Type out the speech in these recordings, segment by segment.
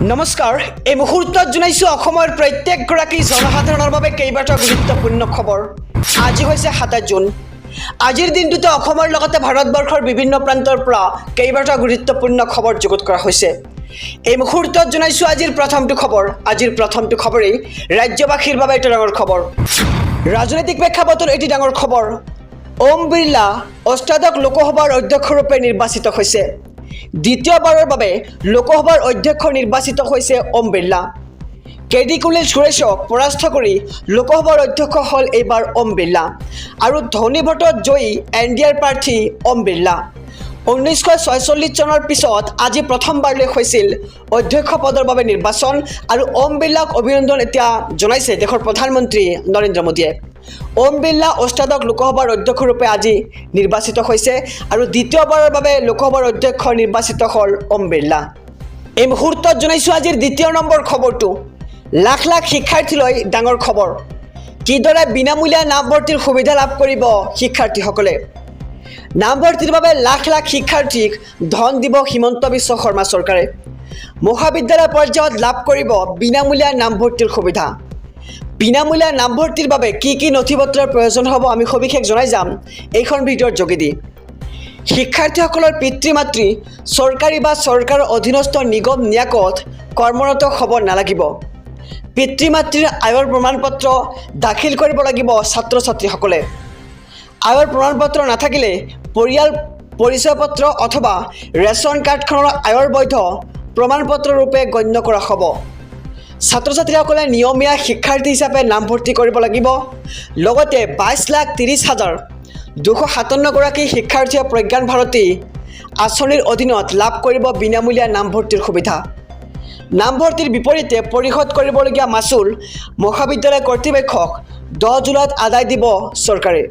নমস্কাৰ এই মুহূৰ্তত জনাইছো অসমৰ প্ৰত্যেকগৰাকী জনসাধাৰণৰ বাবে কেইবাটাও গুৰুত্বপূৰ্ণ খবৰ। আজি হৈছে ২৭ জুন। আজিৰ দিনটোতে অসমৰ লগতে ভাৰতবৰ্ষৰ বিভিন্ন প্ৰান্তৰ পৰা কেইবাটাও গুৰুত্বপূৰ্ণ খবৰ যুগুত কৰা হৈছে। এই মুহূৰ্তত জনাইছো আজিৰ প্ৰথমটো খবৰ। আজিৰ প্ৰথমটো খবৰেই ৰাজ্যবাসীৰ বাবে এটা ডাঙৰ খবৰ। ৰাজনৈতিক প্ৰেক্ষাপটত এটি ডাঙৰ খবৰ। ওম বিৰলা অষ্টাদশ লোকসভাৰ অধ্যক্ষৰূপে নিৰ্বাচিত হৈছে। দ্বিতীয়বাৰৰ বাবে লোকসভাৰ অধ্যক্ষ নিৰ্বাচিত হৈছে ওম বিৰলা। কেডি কুলিল সুৰেশক পৰাস্ত কৰি লোকসভাৰ অধ্যক্ষ হ'ল এইবাৰ ওম বিৰলা আৰু ধনী ভোটত জয়ী NDAৰ প্ৰাৰ্থী ওম বিৰলা। 1946 চনৰ পিছত আজি প্ৰথমবাৰলৈ হৈছিল অধ্যক্ষ পদৰ বাবে নিৰ্বাচন আৰু ওম বিৰলাক অভিনন্দন এতিয়া জনাইছে দেশৰ প্ৰধানমন্ত্ৰী নৰেন্দ্ৰ মোদীয়ে। ওম বিৰলা অষ্টাদশ লোকসভাৰ অধ্যক্ষৰূপে আজি নিৰ্বাচিত হৈছে আৰু দ্বিতীয়বাৰৰ বাবে লোকসভাৰ অধ্যক্ষ নিৰ্বাচিত হ'ল ওম বিৰলা। এই মুহূৰ্তত জনাইছোঁ আজিৰ দ্বিতীয় নম্বৰ খবৰটো। লাখ লাখ শিক্ষাৰ্থীলৈ ডাঙৰ খবৰ। কিদৰে বিনামূলীয়া নামভৰ্তিৰ সুবিধা লাভ কৰিব শিক্ষাৰ্থীসকলে। নামভৰ্তিৰ বাবে লাখ লাখ শিক্ষাৰ্থীক ধন দিব হিমন্ত বিশ্ব শৰ্মা চৰকাৰে। মহাবিদ্যালয় পৰ্যায়ত লাভ কৰিব বিনামূলীয়া নামভৰ্তিৰ সুবিধা। বিনামূলীয়া নামভৰ্তিৰ বাবে কি কি নথি পত্ৰৰ প্ৰয়োজন হ'ব আমি সবিশেষ জনাই যাম এইখন ভিডিঅ'ৰ যোগেদি। শিক্ষাৰ্থীসকলৰ পিতৃ মাতৃ চৰকাৰী বা চৰকাৰৰ অধীনস্থ নিগম ন্যাকত কৰ্মৰত হ'ব নালাগিব। পিতৃ মাতৃৰ আয়ৰ প্ৰমাণপত্ৰ দাখিল কৰিব লাগিব ছাত্ৰ ছাত্ৰীসকলে। আয়ৰ প্ৰমাণপত্ৰ নাথাকিলে পৰিয়াল পৰিচয় পত্ৰ অথবা ৰেচন কাৰ্ডখনৰ আয়ৰ বৈধ প্ৰমাণপত্ৰ ৰূপে গণ্য কৰা হ'ব। ছাত্ৰ ছাত্ৰীসকলে নিয়মীয়া শিক্ষাৰ্থী হিচাপে নামভৰ্তি কৰিব লাগিব। লগতে 22,30,257গৰাকী শিক্ষাৰ্থীয়ে প্ৰজ্ঞান ভাৰতী আঁচনিৰ অধীনত লাভ কৰিব বিনামূলীয়া নামভৰ্তিৰ সুবিধা। নামভৰ্তিৰ বিপৰীতে পৰিশোধ কৰিবলগীয়া মাচুল মহাবিদ্যালয় কৰ্তৃপক্ষক 10 জুলাইত আদায় দিব চৰকাৰে।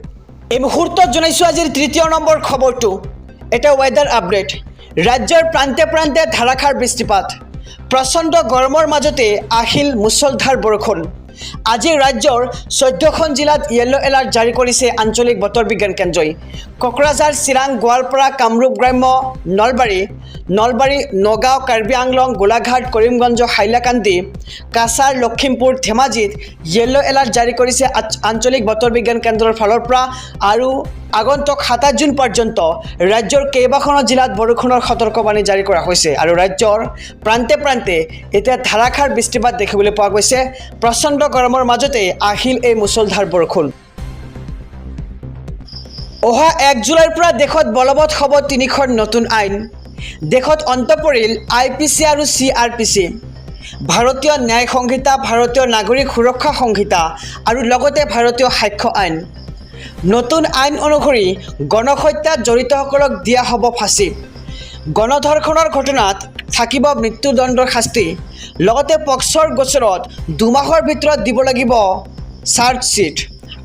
এই মুহূৰ্তত জনাইছোঁ আজিৰ তৃতীয় নম্বৰ খবৰটো। এটা ৱেডাৰ আপডেট। ৰাজ্যৰ প্ৰান্তে প্ৰান্তে ধাৰাসাৰ বৃষ্টিপাত। প্ৰচণ্ড গৰমৰ মাজতে আহিল মুছলধাৰ বৰষুণ। আজি ৰাজ্যৰ 14খন জিলাত য়েলো এলাৰ্ট জাৰি কৰিছে আঞ্চলিক বতৰ বিজ্ঞান কেন্দ্ৰই। কোকৰাঝাৰ, চিৰাং, গোৱালপাৰা, কামৰূপ গ্ৰাম্য, নলবাৰী, নগাঁও, কাৰ্বি আংলং, গোলাঘাট, কৰিমগঞ্জ, হাইলাকান্দি, কাছাৰ, লখিমপুৰ, ধেমাজিত য়েলো এলাৰ্ট জাৰি কৰিছে আঞ্চলিক বতৰ বিজ্ঞান কেন্দ্ৰৰ ফালৰ পৰা আৰু আগন্তুক 27 জুন পৰ্যন্ত ৰাজ্যৰ কেইবাখনো জিলাত বৰষুণৰ সতৰ্কবাণী জাৰি কৰা হৈছে আৰু ৰাজ্যৰ প্ৰান্তে প্ৰান্তে এতিয়া ধাৰাসাৰ বৃষ্টিপাত দেখিবলৈ পোৱা গৈছে। প্ৰচণ্ড গৰমৰ মাজতে আহিল এই মুছলধাৰ বৰষুণ। অহা 1 জুলাইৰ পৰা দেশত বলবৎ হ'ব 3খন নতুন আইন। দেশত অন্ত পৰিল IPC আৰু CRPC, ভাৰতীয় ন্যায় সংহিতা, ভাৰতীয় নাগৰিক সুৰক্ষা সংহিতা আৰু লগতে ভাৰতীয় সাক্ষ্য আইন। নতুন আইন অনুসৰি গণহত্যাত জড়িতসকলক দিয়া হ'ব ফাঁচী। গণধৰ্ষণৰ ঘটনাত থাকিব মৃত্যুদণ্ডৰ শাস্তি। লগতে পক্সৰ গোচৰত 2 মাহৰ ভিতৰত দিব লাগিব চাৰ্জশ্বীট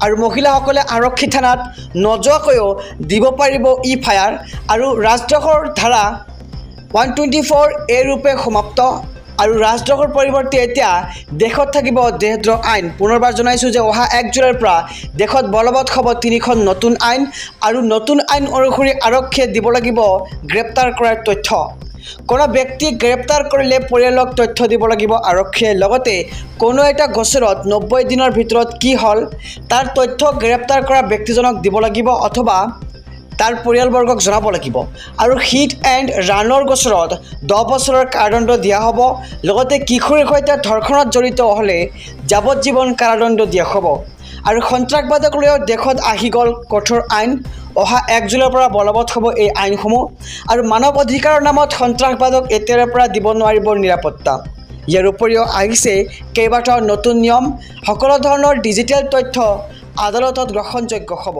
আৰু মহিলাসকলে আৰক্ষী থানাত নোযোৱাকৈও দিব পাৰিব FIR আৰু ৰাজদ্ৰোহৰ ধাৰা 124A ৰূপে সমাপ্ত আৰু ৰাজদ্ৰোহৰ পৰিৱৰ্তে এতিয়া দেশত থাকিব দেশদ্ৰোহ আইন। পুনৰবাৰ জনাইছোঁ যে অহা 1 জুলাইৰ পৰা দেশত বলবৎ হ'ব 3খন নতুন আইন আৰু নতুন আইন অনুসৰি আৰক্ষীয়ে দিব লাগিব গ্ৰেপ্তাৰ কৰাৰ তথ্য। কোনো ব্যক্তিক গ্ৰেপ্তাৰ কৰিলে পৰিয়ালক তথ্য দিব লাগিব আৰক্ষীয়ে। লগতে কোনো এটা গোচৰত 90 দিনৰ ভিতৰত কি হ'ল তাৰ তথ্য গ্ৰেপ্তাৰ কৰা ব্যক্তিজনক দিব লাগিব অথবা তাৰ পৰিয়ালবৰ্গক জনাব লাগিব আৰু হিট এণ্ড ৰানৰ গোচৰত 10 বছৰৰ কাৰাদণ্ড দিয়া হ'ব। লগতে কিশোৰীৰ সৈতে ধৰ্ষণত জড়িত হ'লে যাৱজ্জীৱন কাৰাদণ্ড দিয়া হ'ব আৰু সন্ত্ৰাসবাদক লৈও দেশত আহি গ'ল কঠোৰ আইন। অহা 1 জুলাইৰ পৰা বলবৎ হ'ব এই আইনসমূহ আৰু মানৱ অধিকাৰৰ নামত সন্ত্ৰাসবাদক এতিয়াৰে পৰা দিব নোৱাৰিব নিৰাপত্তা। ইয়াৰ উপৰিও আহিছে কেইবাটাও নতুন নিয়ম। সকলো ধৰণৰ ডিজিটেল তথ্য আদালতত গ্ৰহণযোগ্য হ'ব।